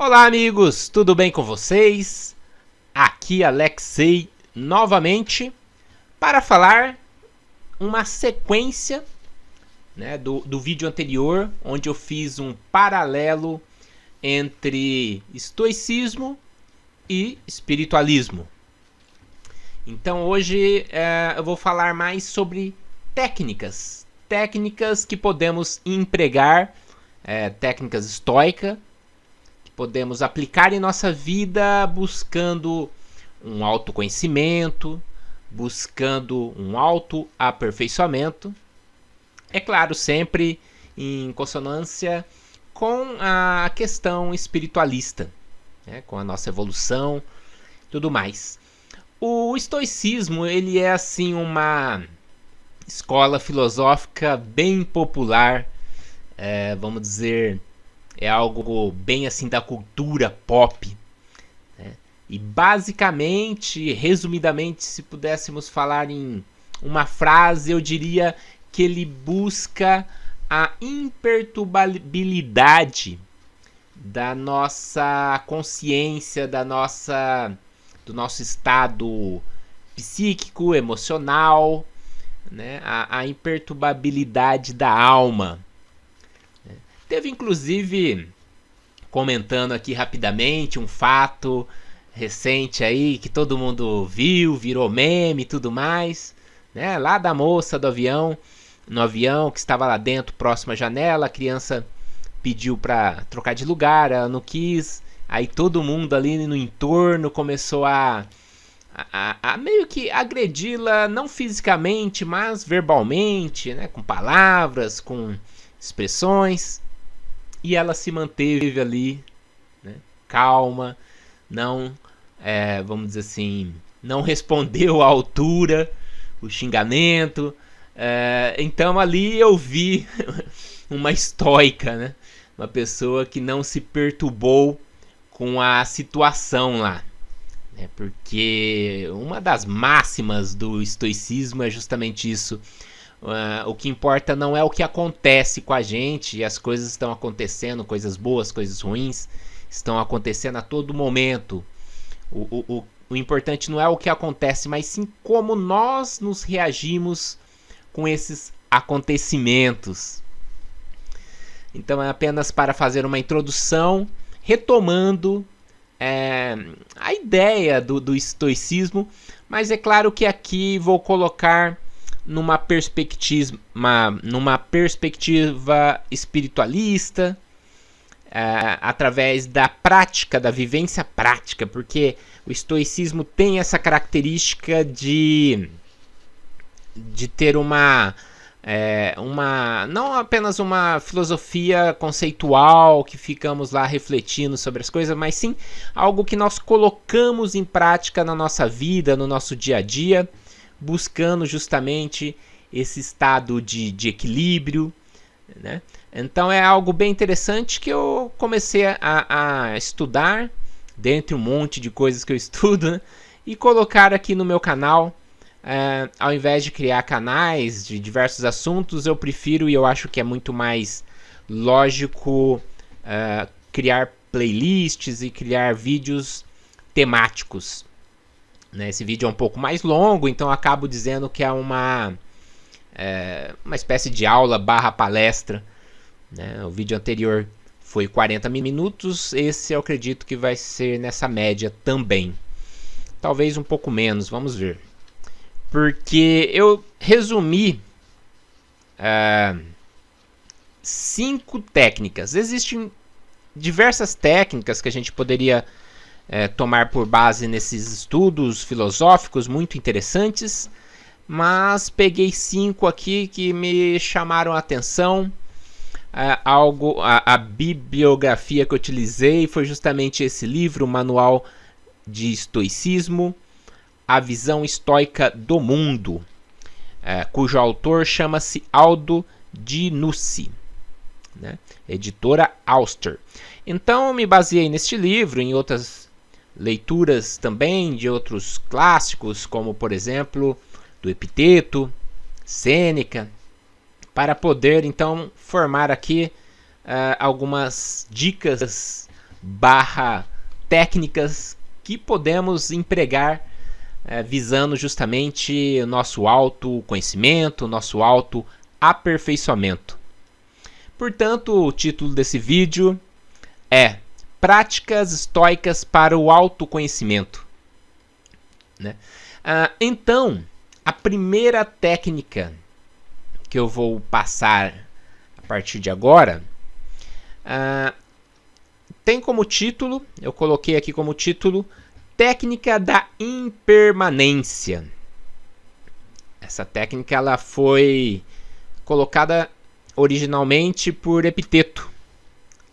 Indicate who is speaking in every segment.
Speaker 1: Olá, amigos, tudo bem com vocês? Aqui Alexei novamente para falar uma sequência, né, do vídeo anterior, onde eu fiz um paralelo entre estoicismo e espiritualismo. Então hoje eu vou falar mais sobre técnicas que podemos empregar, técnicas estoicas, podemos aplicar em nossa vida buscando um autoconhecimento, buscando um autoaperfeiçoamento. É claro, sempre em consonância com a questão espiritualista, né, com a nossa evolução e tudo mais. O estoicismo, ele é assim uma escola filosófica bem popular, vamos dizer, é algo bem assim da cultura pop, né? E basicamente, resumidamente, se pudéssemos falar em uma frase, eu diria que ele busca a imperturbabilidade da nossa consciência, do nosso estado psíquico, emocional, né? A imperturbabilidade da alma. Teve inclusive, comentando aqui rapidamente, um fato recente aí que todo mundo viu, virou meme e tudo mais, né? Lá da moça do avião, no avião que estava lá dentro, próximo à janela, a criança pediu para trocar de lugar, ela não quis, aí todo mundo ali no entorno começou a meio que agredi-la, não fisicamente, mas verbalmente, né? Com palavras, com expressões. E ela se manteve ali, né, calma, não, vamos dizer assim, não respondeu à altura o xingamento. Então ali eu vi uma estoica, né, uma pessoa que não se perturbou com a situação lá. Né, porque uma das máximas do estoicismo é justamente isso. O que importa não é o que acontece com a gente, e as coisas estão acontecendo, coisas boas, coisas ruins, estão acontecendo a todo momento. O importante não é o que acontece, mas sim como nós nos reagimos com esses acontecimentos. Então é apenas para fazer uma introdução, retomando a ideia do estoicismo, mas é claro que aqui vou colocar numa perspectiva espiritualista, através da prática, da vivência prática, porque o estoicismo tem essa característica de ter não apenas uma filosofia conceitual que ficamos lá refletindo sobre as coisas, mas sim algo que nós colocamos em prática na nossa vida, no nosso dia a dia, buscando justamente esse estado de equilíbrio, né? Então é algo bem interessante que eu comecei a estudar, dentre um monte de coisas que eu estudo, né? E colocar aqui no meu canal. Ao invés de criar canais de diversos assuntos, eu prefiro, e eu acho que é muito mais lógico, criar playlists e criar vídeos temáticos. Esse vídeo é um pouco mais longo, então eu acabo dizendo que é uma espécie de aula / palestra, né? O vídeo anterior foi 40 minutos, esse eu acredito que vai ser nessa média também. Talvez um pouco menos, vamos ver. Porque eu resumi 5 técnicas. Existem diversas técnicas que a gente poderia tomar por base nesses estudos filosóficos muito interessantes, mas peguei 5 aqui que me chamaram a atenção. A bibliografia que eu utilizei foi justamente esse livro, o Manual de Estoicismo, A Visão Estoica do Mundo, cujo autor chama-se Aldo Di Nussi, né? Editora Auster. Então eu me baseei neste livro, em outras leituras também de outros clássicos, como por exemplo do Epiteto, Sêneca, para poder então formar aqui algumas dicas barra técnicas que podemos empregar visando justamente o nosso autoconhecimento, o nosso autoaperfeiçoamento. Portanto, o título desse vídeo é Práticas Estoicas para o Autoconhecimento. Né? Então, a primeira técnica que eu vou passar a partir de agora tem como título, eu coloquei aqui como título, Técnica da Impermanência. Essa técnica ela foi colocada originalmente por Epiteto,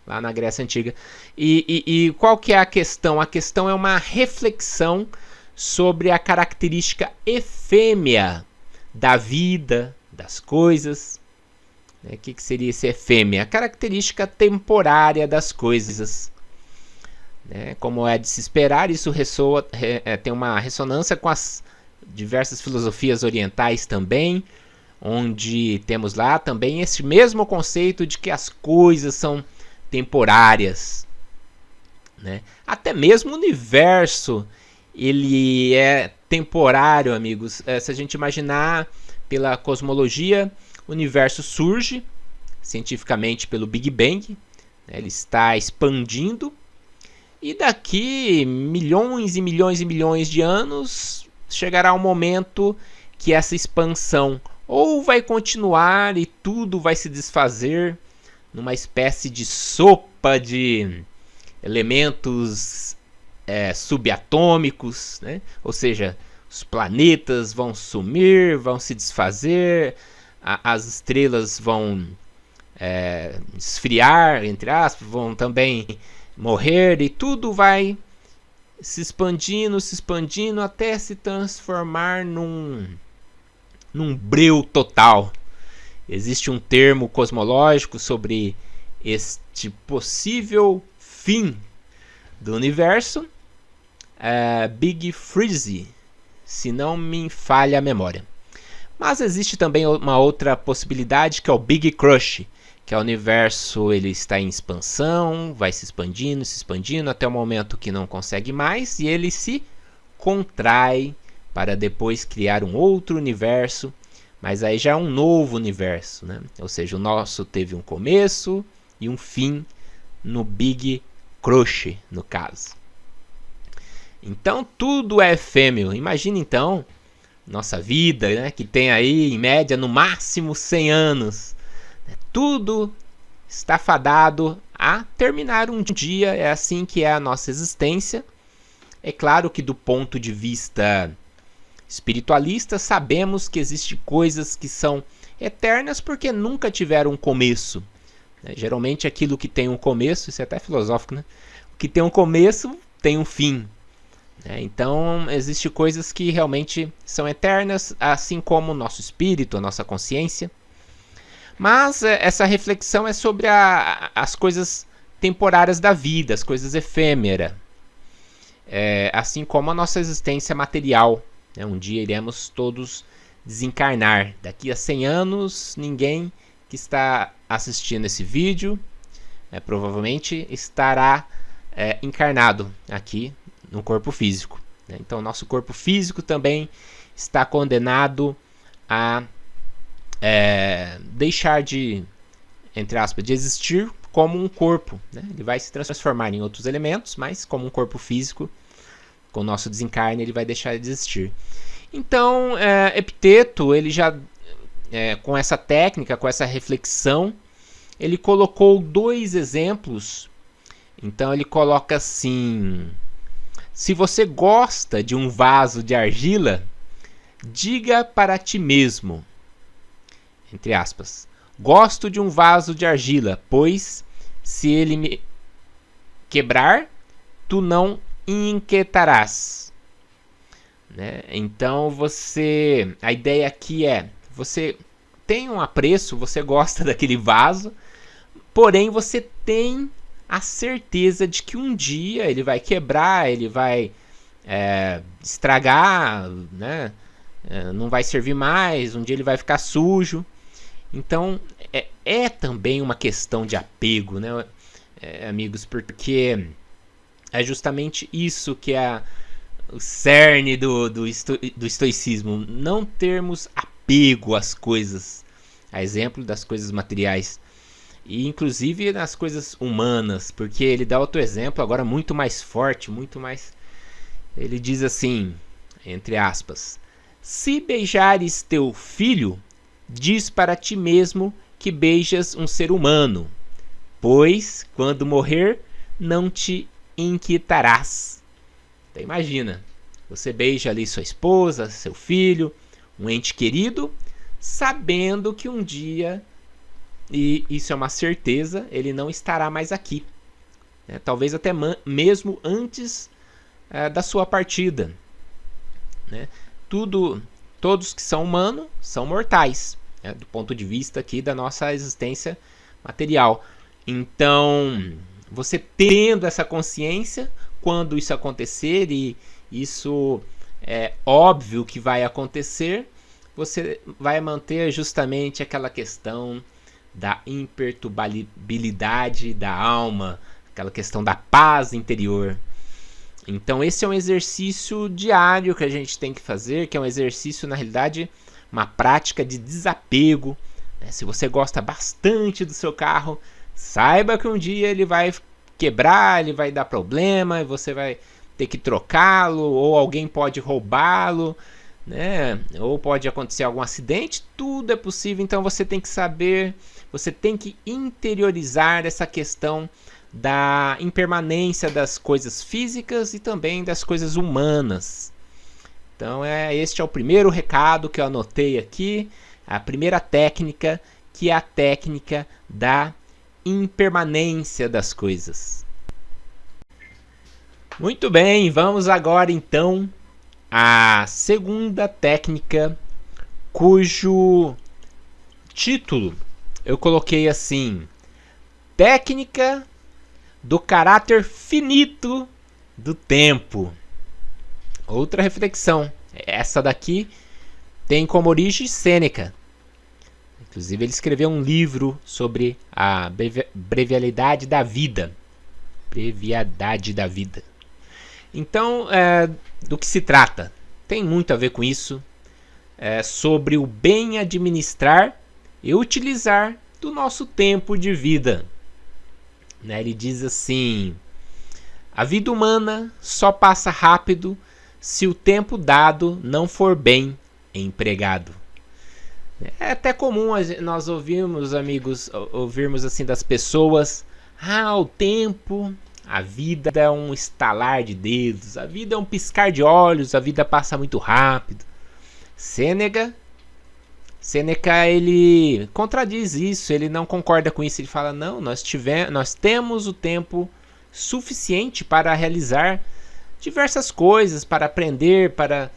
Speaker 1: lá na Grécia Antiga. E qual que é a questão? A questão é uma reflexão sobre a característica efêmera da vida, das coisas. O que seria esse efêmera? A característica temporária das coisas. Como é de se esperar, isso tem uma ressonância com as diversas filosofias orientais também, onde temos lá também esse mesmo conceito de que as coisas são temporárias. Até mesmo o universo ele é temporário, amigos. Se a gente imaginar pela cosmologia, o universo surge cientificamente pelo Big Bang, ele está expandindo, e daqui milhões e milhões e milhões de anos chegará um momento que essa expansão ou vai continuar e tudo vai se desfazer numa espécie de sopa de elementos subatômicos, né? Ou seja, os planetas vão sumir, vão se desfazer, as estrelas vão esfriar, entre aspas, vão também morrer, e tudo vai se expandindo até se transformar num breu total. Existe um termo cosmológico sobre este possível fim do universo, Big Freeze, se não me falha a memória. Mas existe também uma outra possibilidade, que é o Big Crush, que é o universo, ele está em expansão, vai se expandindo até o momento que não consegue mais, e ele se contrai para depois criar um outro universo, mas aí já é um novo universo, né? Ou seja, o nosso teve um começo e um fim no Big Crush, no caso. Então tudo é efêmero. Imagina então nossa vida, né, que tem aí em média no máximo 100 anos. Tudo está fadado a terminar um dia. É assim que é a nossa existência. É claro que do ponto de vista espiritualista sabemos que existem coisas que são eternas porque nunca tiveram um começo. Geralmente aquilo que tem um começo, isso é até filosófico, né? O que tem um começo tem um fim. Então existem coisas que realmente são eternas, assim como o nosso espírito, a nossa consciência. Mas essa reflexão é sobre as coisas temporárias da vida, as coisas efêmeras. Assim como a nossa existência material. Um dia iremos todos desencarnar. Daqui a 100 anos, ninguém que está assistindo esse vídeo provavelmente estará encarnado aqui no corpo físico. Então, nosso corpo físico também está condenado a deixar de, entre aspas, de existir como um corpo. Ele vai se transformar em outros elementos, mas como um corpo físico, com o nosso desencarne, ele vai deixar de existir. Então, Epiteto, ele já, com essa técnica, com essa reflexão, ele colocou 2 exemplos. Então, ele coloca assim: se você gosta de um vaso de argila, diga para ti mesmo, entre aspas, gosto de um vaso de argila, pois se ele me quebrar, tu não inquietarás. Então a ideia aqui é, você tem um apreço, você gosta daquele vaso, porém você tem a certeza de que um dia ele vai quebrar, ele vai estragar, né? Não vai servir mais, um dia ele vai ficar sujo. Então é também uma questão de apego, né, amigos, porque é justamente isso que é o cerne do estoicismo. Não termos apego às coisas, a exemplo das coisas materiais. E inclusive nas coisas humanas, porque ele dá outro exemplo agora muito mais forte, muito mais... Ele diz assim, entre aspas: se beijares teu filho, diz para ti mesmo que beijas um ser humano, pois quando morrer não te inquietarás. Então imagina, você beija ali sua esposa, seu filho, um ente querido, sabendo que um dia, e isso é uma certeza, ele não estará mais aqui, né? Talvez até mesmo antes da sua partida, né? Todos que são humanos são mortais, né? Do ponto de vista aqui da nossa existência material. Então, você tendo essa consciência, quando isso acontecer, e isso é óbvio que vai acontecer, você vai manter justamente aquela questão da imperturbabilidade da alma, aquela questão da paz interior. Então esse é um exercício diário que a gente tem que fazer, que é um exercício, na realidade, uma prática de desapego, né? Se você gosta bastante do seu carro, saiba que um dia ele vai quebrar, ele vai dar problema, e você vai ter que trocá-lo, ou alguém pode roubá-lo, né? Ou pode acontecer algum acidente, tudo é possível. Então você tem que saber, você tem que interiorizar essa questão da impermanência das coisas físicas e também das coisas humanas. Então este é o primeiro recado que eu anotei aqui, a primeira técnica, que é a técnica da impermanência das coisas. Muito bem, vamos agora então à segunda técnica, cujo título eu coloquei assim: técnica do caráter finito do tempo. Outra reflexão, essa daqui tem como origem Sêneca. Inclusive ele escreveu um livro sobre a brevialidade da vida. Brevidade da vida. Então, do que se trata? Tem muito a ver com isso, sobre o bem administrar e utilizar do nosso tempo de vida. Né? Ele diz assim: a vida humana só passa rápido se o tempo dado não for bem empregado. É até comum nós ouvirmos, amigos, ouvirmos assim das pessoas: o tempo, a vida é um estalar de dedos, a vida é um piscar de olhos, a vida passa muito rápido. Sêneca, ele contradiz isso, ele não concorda com isso. Ele fala: não, nós temos o tempo suficiente para realizar diversas coisas, para aprender, para,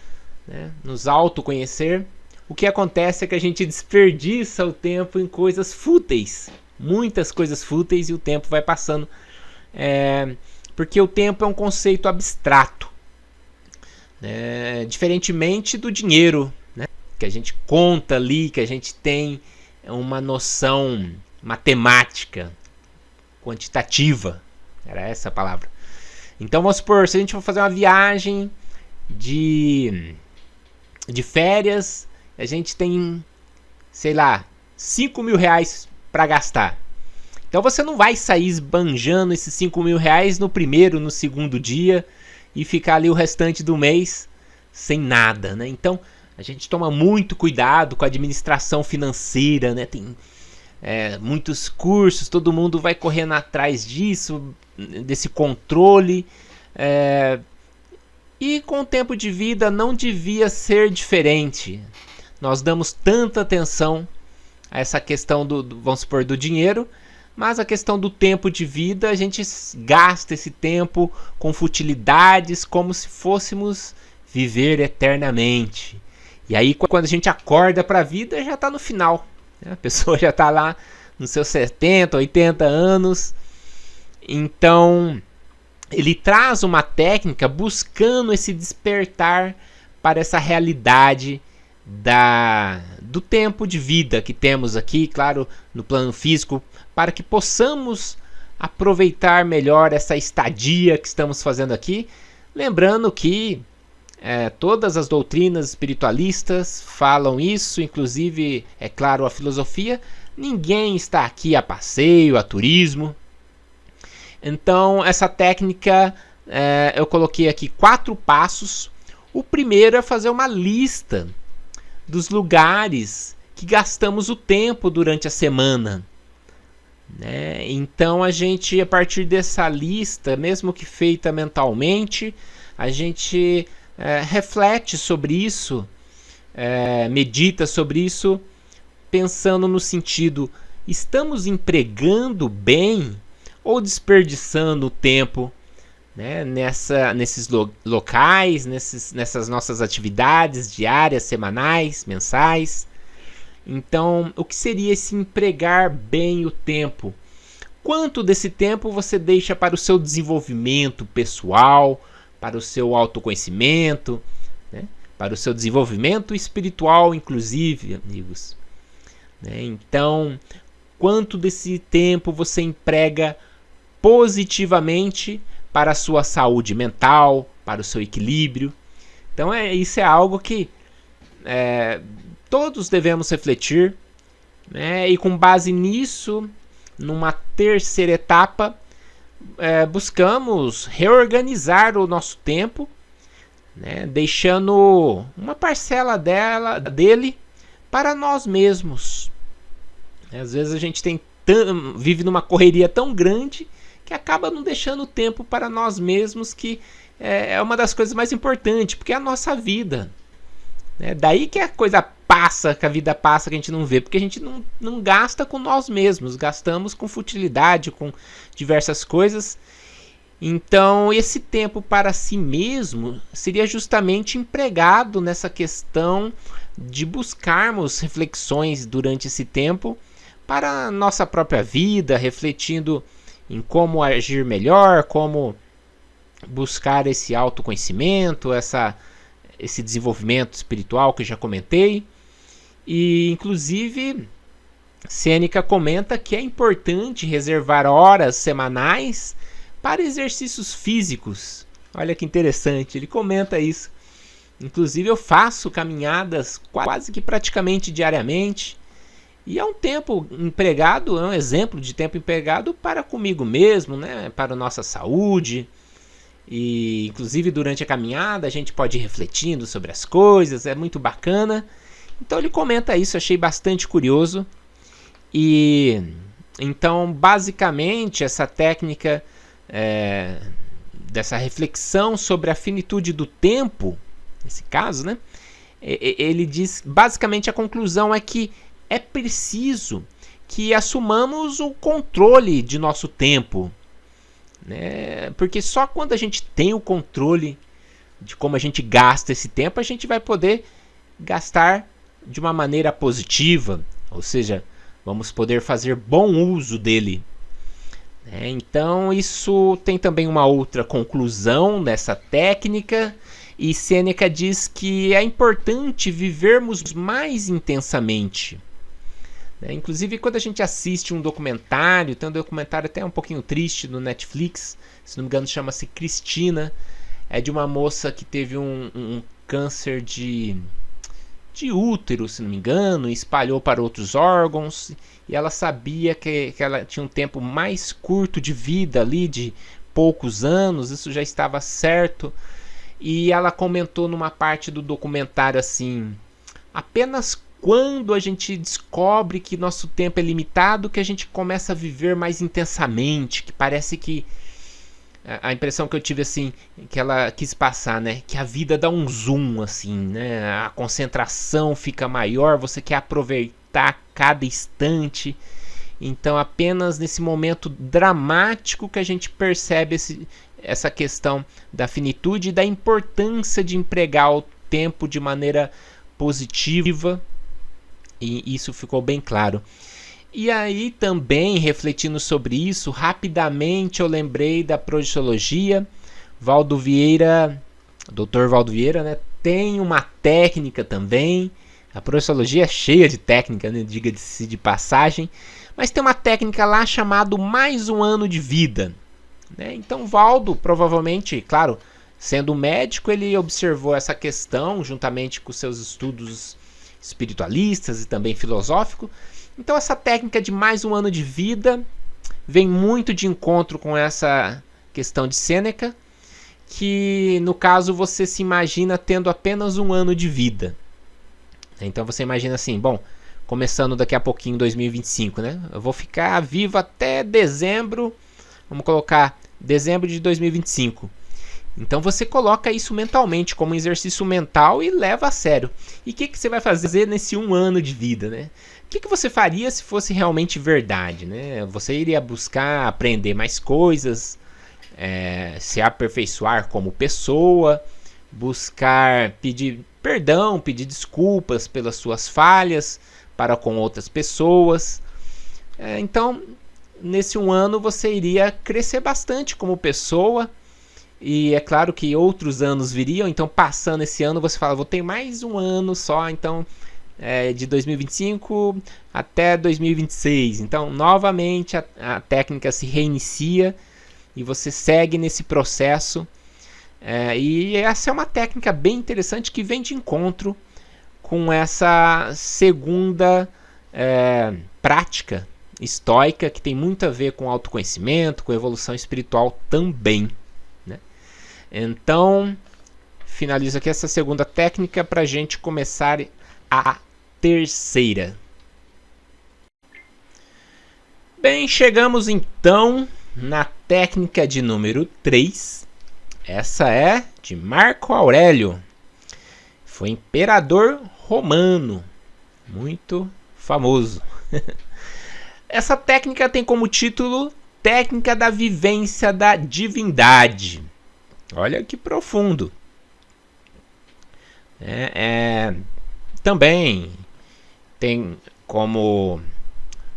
Speaker 1: né, nos autoconhecer. O que acontece é que a gente desperdiça o tempo em coisas fúteis, muitas coisas fúteis, e o tempo vai passando. Porque o tempo é um conceito abstrato, diferentemente do dinheiro, né, que a gente conta ali, que a gente tem uma noção matemática, quantitativa, era essa a palavra. Então vamos supor, se a gente for fazer uma viagem de férias, a gente tem, sei lá, 5 mil reais para gastar. Então você não vai sair esbanjando esses 5 mil reais no primeiro, no segundo dia e ficar ali o restante do mês sem nada, né? Então a gente toma muito cuidado com a administração financeira, né? Tem muitos cursos, todo mundo vai correndo atrás disso, desse controle. E com o tempo de vida não devia ser diferente. Nós damos tanta atenção a essa questão vamos supor, do dinheiro, mas a questão do tempo de vida, a gente gasta esse tempo com futilidades, como se fôssemos viver eternamente. E aí quando a gente acorda para a vida, já está no final, né? A pessoa já está lá nos seus 70, 80 anos. Então ele traz uma técnica buscando esse despertar para essa realidade do tempo de vida que temos aqui, claro, no plano físico, para que possamos aproveitar melhor essa estadia que estamos fazendo aqui. Lembrando que todas as doutrinas espiritualistas falam isso, inclusive, é claro, a filosofia. Ninguém está aqui a passeio, a turismo. Então, essa técnica, eu coloquei aqui 4 passos. O primeiro é fazer uma lista dos lugares que gastamos o tempo durante a semana. Né? Então, a gente, a partir dessa lista, mesmo que feita mentalmente, a gente reflete sobre isso, medita sobre isso, pensando no sentido: estamos empregando bem ou desperdiçando o tempo, né, nesses locais, nessas nossas atividades diárias, semanais, mensais? Então, o que seria esse empregar bem o tempo? Quanto desse tempo você deixa para o seu desenvolvimento pessoal, para o seu autoconhecimento, né, para o seu desenvolvimento espiritual, inclusive, amigos? Então, quanto desse tempo você emprega positivamente para a sua saúde mental, para o seu equilíbrio? Então, isso é algo que todos devemos refletir, né? E com base nisso, numa terceira etapa, buscamos reorganizar o nosso tempo, né? Deixando uma parcela dele para nós mesmos. Às vezes a gente vive numa correria tão grande que acaba não deixando tempo para nós mesmos, que é uma das coisas mais importantes, porque é a nossa vida. Daí que a coisa passa, que a vida passa, que a gente não vê, porque a gente não gasta com nós mesmos, gastamos com futilidade, com diversas coisas. Então, esse tempo para si mesmo seria justamente empregado nessa questão de buscarmos reflexões durante esse tempo para a nossa própria vida, refletindo em como agir melhor, como buscar esse autoconhecimento, esse desenvolvimento espiritual que eu já comentei. E, inclusive, Sêneca comenta que é importante reservar horas semanais para exercícios físicos. Olha que interessante, ele comenta isso. Inclusive, eu faço caminhadas quase que praticamente diariamente. E é um tempo empregado, é um exemplo de tempo empregado para comigo mesmo, né? Para a nossa saúde. E, inclusive, durante a caminhada, a gente pode ir refletindo sobre as coisas, é muito bacana. Então, ele comenta isso, achei bastante curioso. E, então, basicamente, essa técnica dessa reflexão sobre a finitude do tempo, nesse caso, né? Ele diz, basicamente, a conclusão é que é preciso que assumamos o controle de nosso tempo, né? Porque só quando a gente tem o controle de como a gente gasta esse tempo, a gente vai poder gastar de uma maneira positiva, ou seja, vamos poder fazer bom uso dele. Então, isso tem também uma outra conclusão dessa técnica, e Sêneca diz que é importante vivermos mais intensamente. Inclusive, quando a gente assiste um documentário, tem um documentário até um pouquinho triste no Netflix, se não me engano chama-se Cristina, é de uma moça que teve um câncer de útero, se não me engano, e espalhou para outros órgãos, e ela sabia que ela tinha um tempo mais curto de vida ali, de poucos anos, isso já estava certo, e ela comentou numa parte do documentário assim: apenas quando a gente descobre que nosso tempo é limitado, que a gente começa a viver mais intensamente, que parece que a impressão que eu tive assim, que ela quis passar, né, que a vida dá um zoom assim, né, a concentração fica maior, você quer aproveitar cada instante. Então, apenas nesse momento dramático que a gente percebe essa questão da finitude e da importância de empregar o tempo de maneira positiva. E isso ficou bem claro. E aí também, refletindo sobre isso, rapidamente eu lembrei da projeciologia. Valdo Vieira, Dr. Valdo Vieira, né, tem uma técnica também. A projeciologia é cheia de técnica, né, diga-se de passagem. Mas tem uma técnica lá chamada mais um ano de vida, né? Então Valdo, provavelmente, claro, sendo médico, ele observou essa questão juntamente com seus estudos espiritualistas e também filosóficos. Então essa técnica de mais um ano de vida vem muito de encontro com essa questão de Sêneca, que no caso você se imagina tendo apenas um ano de vida. Então você imagina assim, bom, começando daqui a pouquinho, 2025, né? Eu vou ficar vivo até dezembro, vamos colocar dezembro de 2025. Então você coloca isso mentalmente como um exercício mental e leva a sério. E o que você vai fazer nesse um ano de vida, né? O que você faria se fosse realmente verdade, né? Você iria buscar aprender mais coisas, se aperfeiçoar como pessoa, buscar pedir perdão, pedir desculpas pelas suas falhas para com outras pessoas. Então, nesse um ano você iria crescer bastante como pessoa. E é claro que outros anos viriam, então passando esse ano você fala, vou ter mais um ano só, então de 2025 até 2026. Então novamente a técnica se reinicia e você segue nesse processo. E essa é uma técnica bem interessante que vem de encontro com essa segunda prática estoica, que tem muito a ver com autoconhecimento, com evolução espiritual também. Então, finalizo aqui essa segunda técnica para a gente começar a terceira. Bem, chegamos então na técnica de número 3. Essa é de Marco Aurélio. Foi imperador romano, muito famoso. Essa técnica tem como título Técnica da Vivência da Divindade. Olha que profundo. Também tem como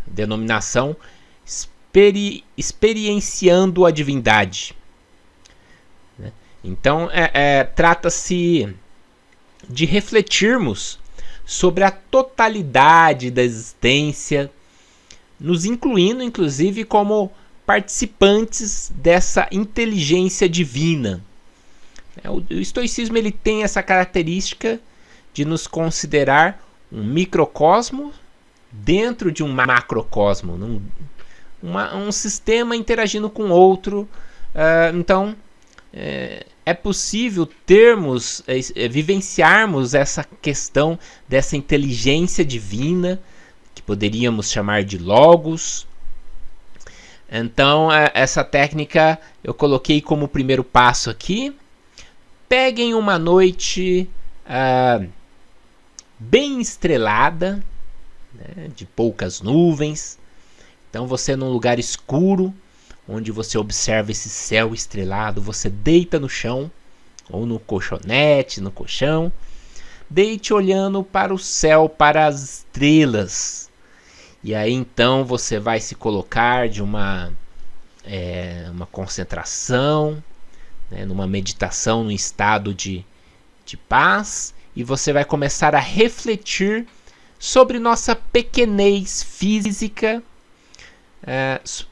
Speaker 1: denominação experienciando a divindade. Então, trata-se de refletirmos sobre a totalidade da existência, nos incluindo, inclusive, como participantes dessa inteligência divina. O estoicismo ele tem essa característica de nos considerar um microcosmo dentro de um macrocosmo, um sistema interagindo com outro. Então é possível vivenciarmos essa questão dessa inteligência divina, que poderíamos chamar de logos. Então, essa técnica eu coloquei como primeiro passo aqui. Peguem uma noite bem estrelada, né, de poucas nuvens. Então, você num lugar escuro, onde você observa esse céu estrelado, você deita no chão, ou no colchonete, no colchão. Deite olhando para o céu, para as estrelas. E aí então você vai se colocar de uma concentração, né, numa meditação, num estado de paz, e você vai começar a refletir sobre nossa pequenez física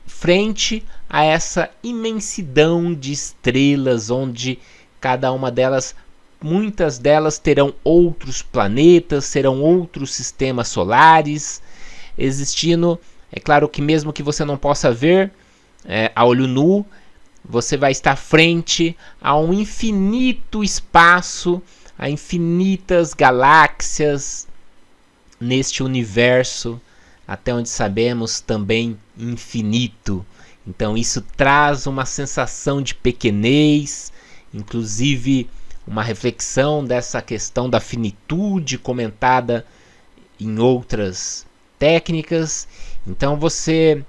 Speaker 1: frente a essa imensidão de estrelas, onde cada uma delas, muitas delas terão outros planetas, serão outros sistemas solares, existindo. É claro que mesmo que você não possa ver a olho nu, você vai estar frente a um infinito espaço, a infinitas galáxias neste universo, até onde sabemos também infinito. Então isso traz uma sensação de pequenez, inclusive uma reflexão dessa questão da finitude comentada em outras técnicas. Então você,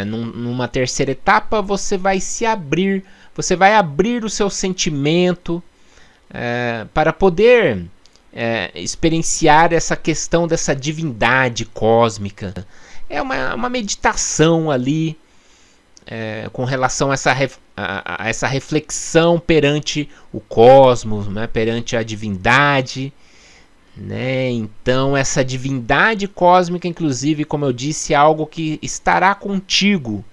Speaker 1: numa terceira etapa, você vai se abrir, você vai abrir o seu sentimento para poder experienciar essa questão dessa divindade cósmica. É uma meditação ali com relação a essa reflexão perante o cosmos, né, perante a divindade. né? Então essa divindade cósmica, inclusive, como eu disse, é algo que estará contigo,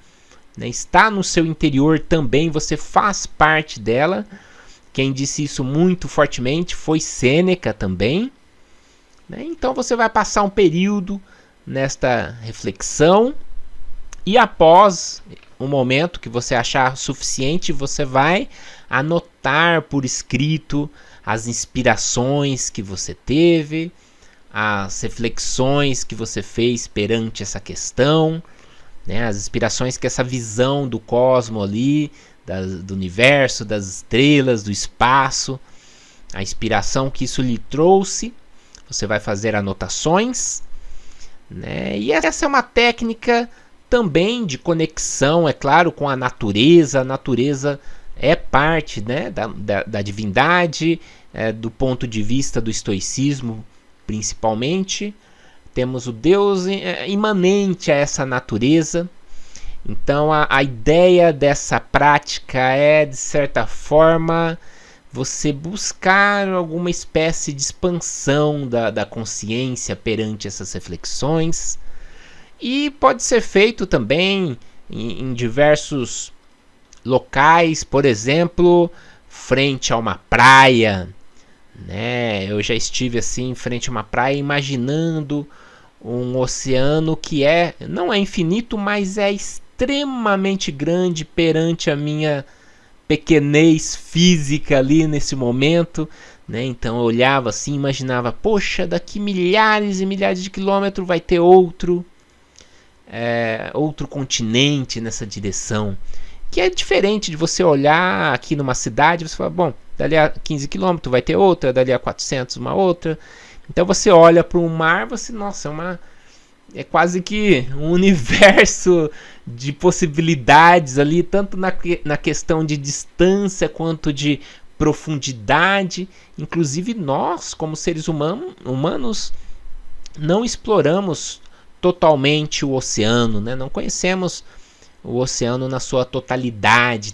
Speaker 1: né? Está no seu interior também, você faz parte dela. Quem disse isso muito fortemente foi Sêneca também, né? Então você vai passar um período nesta reflexão e após um momento que você achar suficiente, você vai anotar por escrito as inspirações que você teve, as reflexões que você fez perante essa questão, né? As inspirações que essa visão do cosmos ali, do universo, das estrelas, do espaço, a inspiração que isso lhe trouxe. Você vai fazer anotações, né? E essa é uma técnica também de conexão, é claro, com a natureza. A natureza é parte, né, da divindade, do ponto de vista do estoicismo, principalmente. Temos o Deus imanente a essa natureza. Então a ideia dessa prática é, de certa forma, você buscar alguma espécie de expansão da consciência perante essas reflexões. E pode ser feito também em diversos locais, por exemplo, frente a uma praia, né? Eu já estive assim, frente a uma praia, imaginando um oceano que não é infinito, mas é extremamente grande perante a minha pequenez física ali nesse momento, né? Então eu olhava assim, imaginava, poxa, daqui milhares e milhares de quilômetros vai ter outro continente nessa direção, que é diferente de você olhar aqui numa cidade e você fala, bom, dali a 15 km vai ter outra, dali a 400 uma outra. Então você olha para o mar, nossa, é quase que um universo de possibilidades ali, tanto na questão de distância quanto de profundidade. Inclusive nós, como seres humanos, não exploramos totalmente o oceano, né? Não conhecemos o oceano na sua totalidade,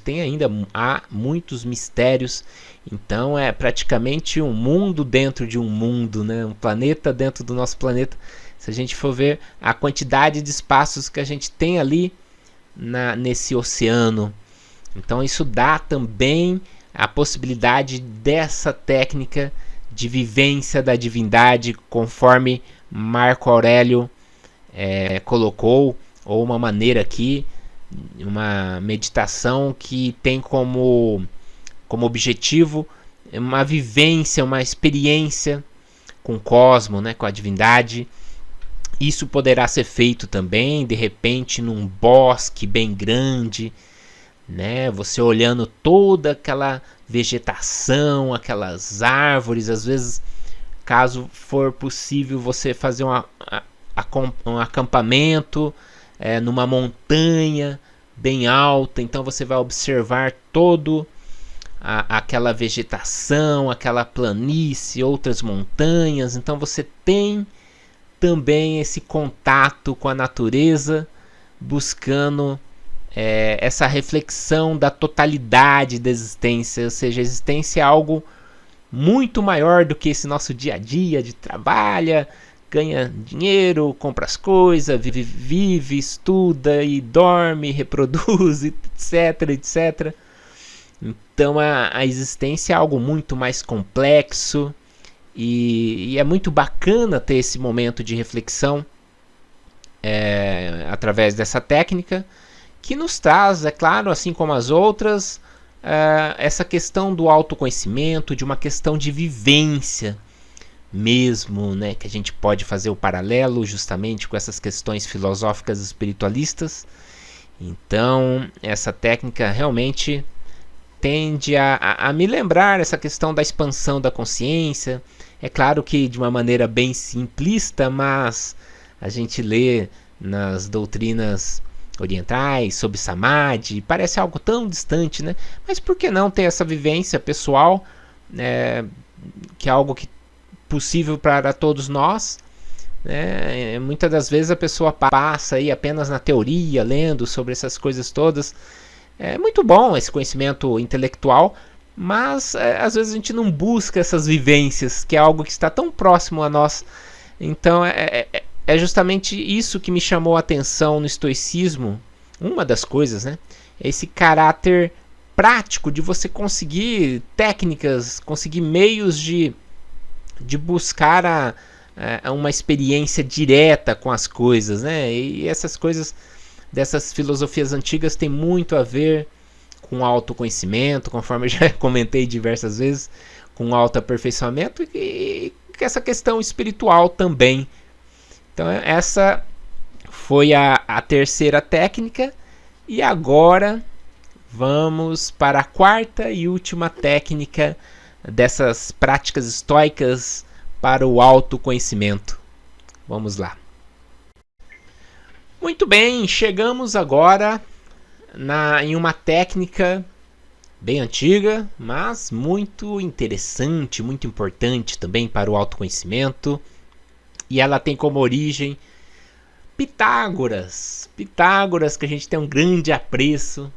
Speaker 1: há muitos mistérios. Então é praticamente um mundo dentro de um mundo, né? Um planeta dentro do nosso planeta. Se a gente for ver a quantidade de espaços que a gente tem ali nesse oceano. Então isso dá também a possibilidade dessa técnica de vivência da divindade, conforme Marco Aurélio colocou, ou uma maneira aqui, uma meditação que tem como objetivo uma vivência, uma experiência com o cosmos, né, com a divindade. Isso poderá ser feito também, de repente, num bosque bem grande, né, você olhando toda aquela vegetação, aquelas árvores. Às vezes, caso for possível, você fazer um acampamento numa montanha bem alta. Então você vai observar todo aquela vegetação, aquela planície, outras montanhas. Então você tem também esse contato com a natureza, buscando essa reflexão da totalidade da existência. Ou seja, a existência é algo muito maior do que esse nosso dia a dia de trabalha, ganha dinheiro, compra as coisas, vive, estuda e dorme, reproduz, etc, etc. Então a existência é algo muito mais complexo, e é muito bacana ter esse momento de reflexão através dessa técnica, que nos traz, é claro, assim como as outras, essa questão do autoconhecimento, de uma questão de vivência mesmo, né, que a gente pode fazer o paralelo justamente com essas questões filosóficas espiritualistas. Então essa técnica realmente tende a me lembrar essa questão da expansão da consciência. É claro que de uma maneira bem simplista, mas a gente lê nas doutrinas orientais sobre Samadhi, parece algo tão distante, né? Mas por que não ter essa vivência pessoal, que é algo que possível para todos nós, né? Muitas das vezes a pessoa passa aí apenas na teoria, lendo sobre essas coisas todas. É muito bom esse conhecimento intelectual, mas às vezes a gente não busca essas vivências, que é algo que está tão próximo a nós. Então é justamente isso que me chamou a atenção no estoicismo. Uma das coisas, né? É esse caráter prático de você conseguir técnicas, conseguir meios de buscar uma experiência direta com as coisas, né? E essas coisas dessas filosofias antigas têm muito a ver com autoconhecimento, conforme eu já comentei diversas vezes, com autoaperfeiçoamento e essa questão espiritual também. Então essa foi a terceira técnica, e agora vamos para a quarta e última técnica dessas práticas estoicas para o autoconhecimento. Vamos lá. Muito bem, chegamos agora em uma técnica bem antiga, mas muito interessante, muito importante também para o autoconhecimento. E ela tem como origem Pitágoras. Pitágoras, que a gente tem um grande apreço,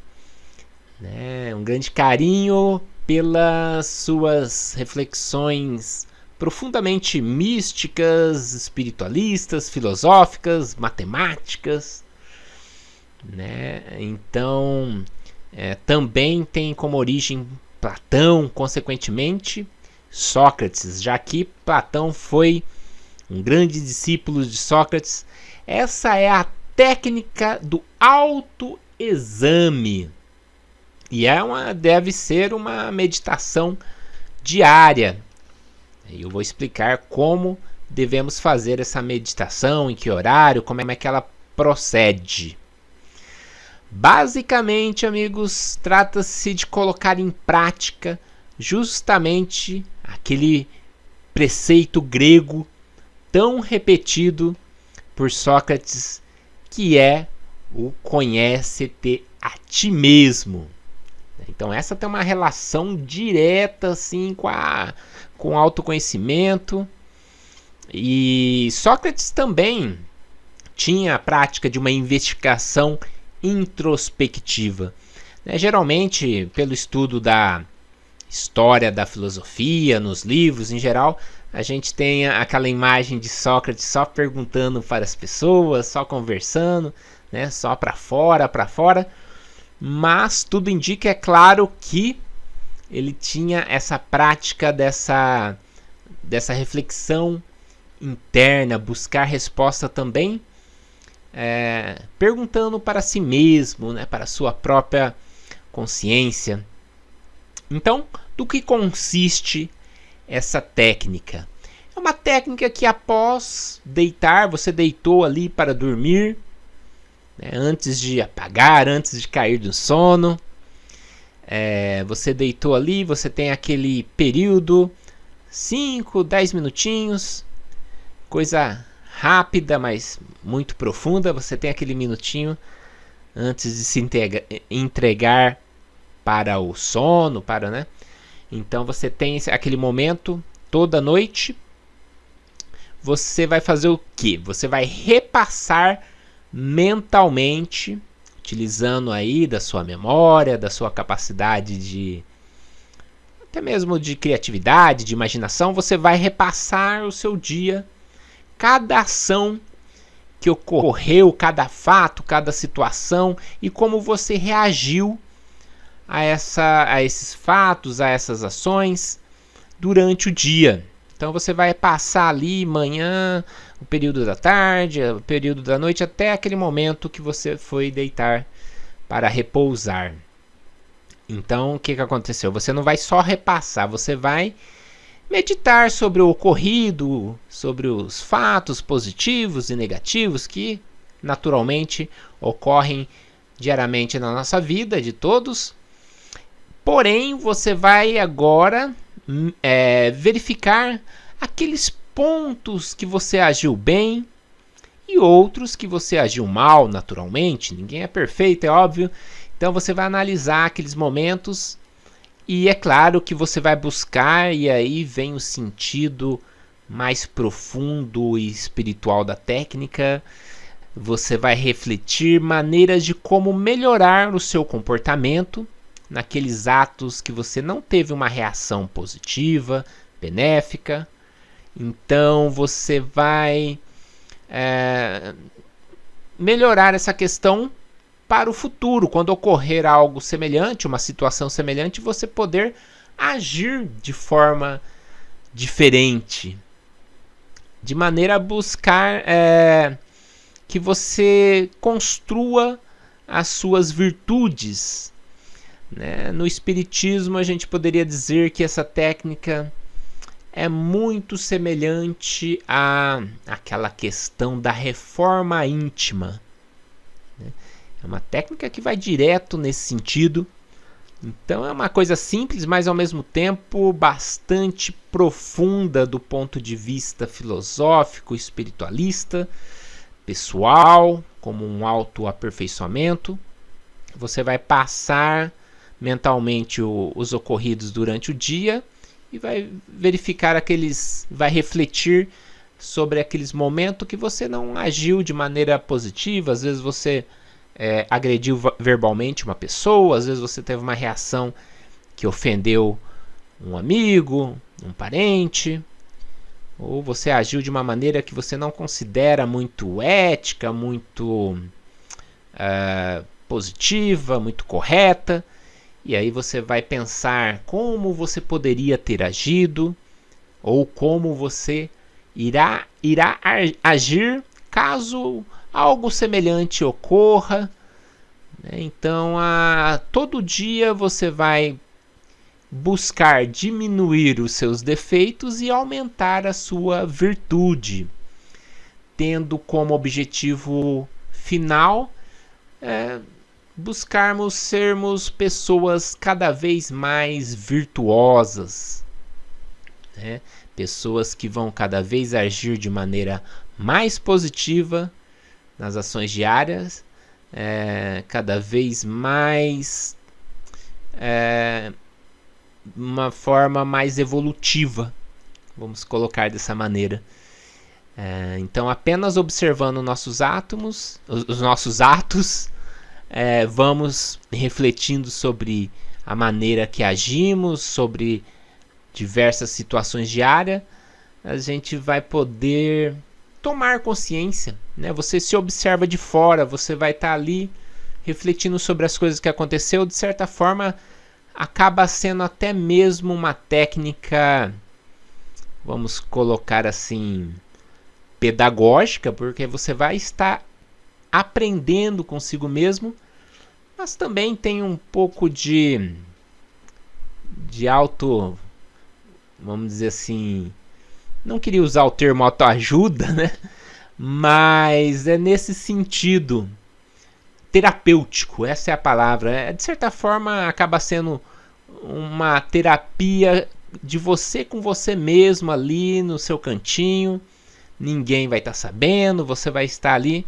Speaker 1: né, um grande carinho pelas suas reflexões profundamente místicas, espiritualistas, filosóficas, matemáticas, né? Então também tem como origem Platão, consequentemente Sócrates, já que Platão foi um grande discípulo de Sócrates. Essa é a técnica do autoexame, e deve ser uma meditação diária. Eu vou explicar como devemos fazer essa meditação, em que horário, como é que ela procede. Basicamente, amigos, trata-se de colocar em prática justamente aquele preceito grego tão repetido por Sócrates, que é o conhece-te a ti mesmo. Então essa tem uma relação direta assim com o autoconhecimento. E Sócrates também tinha a prática de uma investigação introspectiva. Geralmente, pelo estudo da história da filosofia, nos livros em geral, a gente tem aquela imagem de Sócrates só perguntando para as pessoas, só conversando, né? Só para fora. Mas tudo indica, é claro, que ele tinha essa prática dessa reflexão interna, buscar resposta também, perguntando para si mesmo, né, para a sua própria consciência. Então, do que consiste essa técnica? É uma técnica que, após deitar, você deitou ali para dormir, né, antes de apagar, antes de cair do sono, você deitou ali, você tem aquele período, 5, 10 minutinhos, coisa rápida, mas muito profunda. Você tem aquele minutinho antes de se entregar para o sono, né? Então você tem aquele momento toda noite. Você vai fazer o quê? Você vai repassar mentalmente, utilizando aí da sua memória, da sua capacidade até mesmo de criatividade, de imaginação. Você vai repassar o seu dia, cada ação que ocorreu, cada fato, cada situação, e como você reagiu a esses fatos, a essas ações durante o dia. Então você vai passar ali manhã, o período da tarde, o período da noite, até aquele momento que você foi deitar para repousar. Então o que aconteceu? Você não vai só repassar, você vai meditar sobre o ocorrido, sobre os fatos positivos e negativos que naturalmente ocorrem diariamente na nossa vida, de todos. Porém, você vai agora verificar aqueles pontos que você agiu bem e outros que você agiu mal, naturalmente. Ninguém é perfeito, é óbvio. Então você vai analisar aqueles momentos, e é claro que você vai buscar, e aí vem o sentido mais profundo e espiritual da técnica. Você vai refletir maneiras de como melhorar o seu comportamento, naqueles atos que você não teve uma reação positiva, benéfica. Então você vai melhorar essa questão para o futuro, quando ocorrer algo semelhante, uma situação semelhante, você poder agir de forma diferente, de maneira a buscar que você construa as suas virtudes, né? No Espiritismo a gente poderia dizer que essa técnica é muito semelhante àquela questão da reforma íntima, né? É uma técnica que vai direto nesse sentido. Então é uma coisa simples, mas ao mesmo tempo bastante profunda do ponto de vista filosófico, espiritualista, pessoal, como um autoaperfeiçoamento. Você vai passar mentalmente os ocorridos durante o dia e vai verificar vai refletir sobre aqueles momentos que você não agiu de maneira positiva. Às vezes você agrediu verbalmente uma pessoa, às vezes você teve uma reação que ofendeu um amigo, um parente, ou você agiu de uma maneira que você não considera muito ética, muito positiva, muito correta. E aí você vai pensar como você poderia ter agido, ou como você irá agir caso algo semelhante ocorra. Então, todo dia você vai buscar diminuir os seus defeitos e aumentar a sua virtude, tendo como objetivo final buscarmos sermos pessoas cada vez mais virtuosas, né? Pessoas que vão cada vez agir de maneira mais positiva nas ações diárias, cada vez mais uma forma mais evolutiva, vamos colocar dessa maneira. Então, apenas observando os nossos atos, vamos refletindo sobre a maneira que agimos, sobre diversas situações diárias, a gente vai poder tomar consciência, né? Você se observa de fora, você vai estar ali refletindo sobre as coisas que aconteceu. De certa forma, acaba sendo até mesmo uma técnica, vamos colocar assim, pedagógica, porque você vai estar aprendendo consigo mesmo, mas também tem um pouco de auto, vamos dizer assim, não queria usar o termo autoajuda, né? Mas é nesse sentido terapêutico, essa é a palavra. De certa forma, acaba sendo uma terapia de você com você mesmo ali no seu cantinho. Ninguém vai estar sabendo, você vai estar ali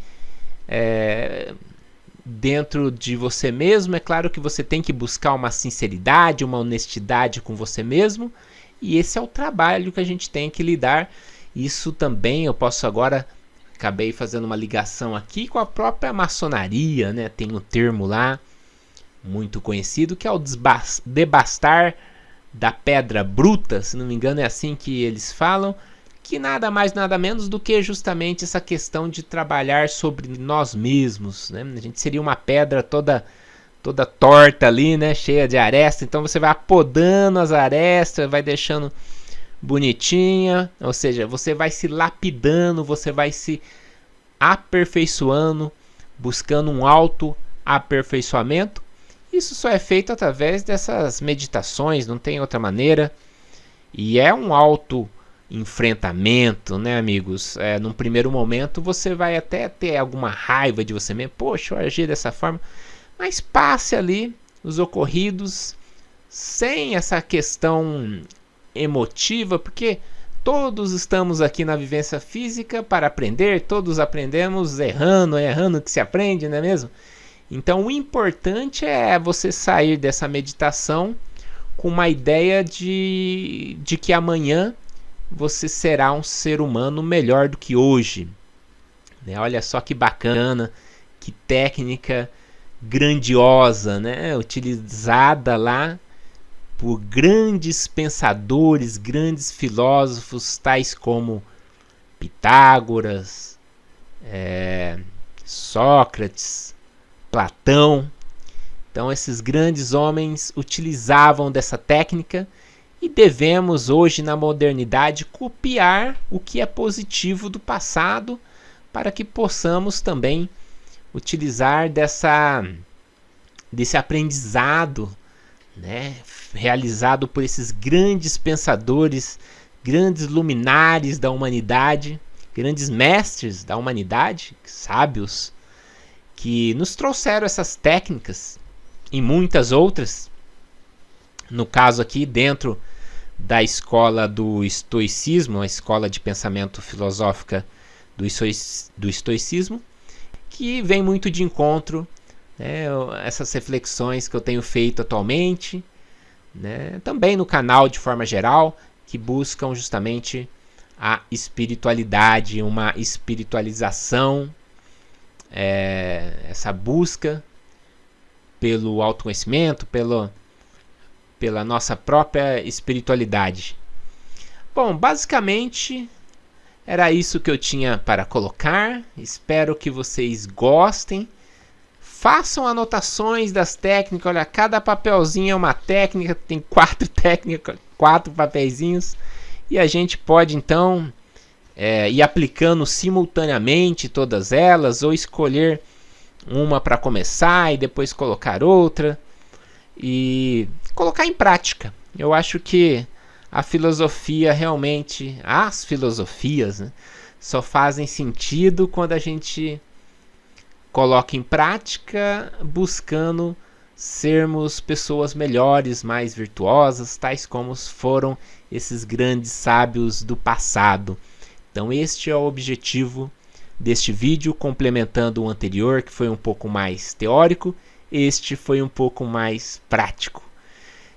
Speaker 1: dentro de você mesmo. É claro que você tem que buscar uma sinceridade, uma honestidade com você mesmo. E esse é o trabalho que a gente tem que lidar. Isso também eu posso agora... Acabei fazendo uma ligação aqui com a própria maçonaria, né? Tem um termo lá muito conhecido que é o debastar da pedra bruta, se não me engano é assim que eles falam, que nada mais nada menos do que justamente essa questão de trabalhar sobre nós mesmos, né? A gente seria uma pedra toda torta ali, né? Cheia de aresta, então você vai apodando as arestas, vai deixando bonitinha, ou seja, você vai se lapidando, você vai se aperfeiçoando, buscando um auto-aperfeiçoamento. Isso só é feito através dessas meditações, não tem outra maneira. E é um auto-enfrentamento, né, amigos? Num primeiro momento você vai até ter alguma raiva de você mesmo. Poxa, eu agi dessa forma. Mas passe ali os ocorridos sem essa questão emotiva, porque todos estamos aqui na vivência física para aprender, todos aprendemos errando, é errando que se aprende, não é mesmo? Então o importante é você sair dessa meditação com uma ideia de que amanhã você será um ser humano melhor do que hoje, né? Olha só que bacana, que técnica grandiosa, né? Utilizada lá por grandes pensadores, grandes filósofos, tais como Pitágoras, Sócrates, Platão. Então esses grandes homens utilizavam dessa técnica e devemos hoje na modernidade copiar o que é positivo do passado para que possamos também utilizar desse aprendizado, né, realizado por esses grandes pensadores, grandes luminares da humanidade, grandes mestres da humanidade, sábios, que nos trouxeram essas técnicas e muitas outras. No caso aqui, dentro da escola do estoicismo, a escola de pensamento filosófica do estoicismo, que vem muito de encontro, né, essas reflexões que eu tenho feito atualmente, né, também no canal de forma geral, que buscam justamente a espiritualidade, uma espiritualização, essa busca pelo autoconhecimento, pela nossa própria espiritualidade. Bom, basicamente era isso que eu tinha para colocar. Espero que vocês gostem. Façam anotações das técnicas. Olha, cada papelzinho é uma técnica. Tem 4 técnicas, 4 papeizinhos. E a gente pode então ir aplicando simultaneamente todas elas, ou escolher uma para começar e depois colocar outra e colocar em prática. Eu acho que a filosofia realmente, as filosofias, né, só fazem sentido quando a gente coloca em prática, buscando sermos pessoas melhores, mais virtuosas, tais como foram esses grandes sábios do passado. Então este é o objetivo deste vídeo, complementando o anterior, que foi um pouco mais teórico. Este foi um pouco mais prático.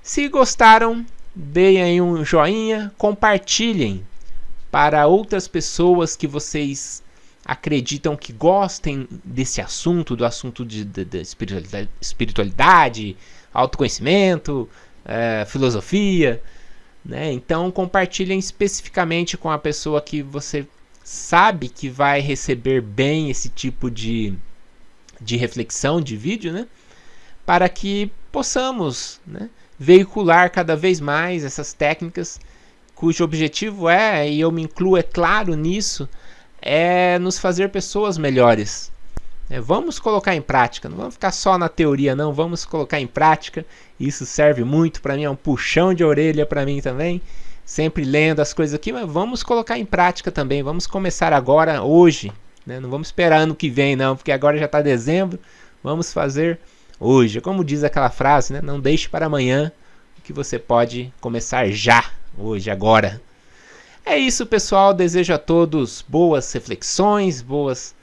Speaker 1: Se gostaram, deem aí um joinha, compartilhem para outras pessoas que vocês acreditam que gostem desse assunto, do assunto de espiritualidade, autoconhecimento, filosofia, né? Então compartilhem especificamente com a pessoa que você sabe que vai receber bem esse tipo de reflexão, de vídeo, né? Para que possamos, né, veicular cada vez mais essas técnicas, cujo objetivo e eu me incluo, é claro, nisso, é nos fazer pessoas melhores. Vamos colocar em prática, não vamos ficar só na teoria, não, vamos colocar em prática. Isso serve muito para mim, é um puxão de orelha para mim também, sempre lendo as coisas aqui, mas vamos colocar em prática também, vamos começar agora, hoje, né? Não vamos esperar ano que vem não, porque agora já está dezembro, vamos fazer hoje. Como diz aquela frase, né? Não deixe para amanhã o que você pode começar já, hoje, agora. É isso, pessoal. Desejo a todos boas reflexões, boas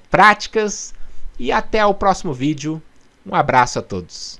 Speaker 1: práticas e até o próximo vídeo. Um abraço a todos.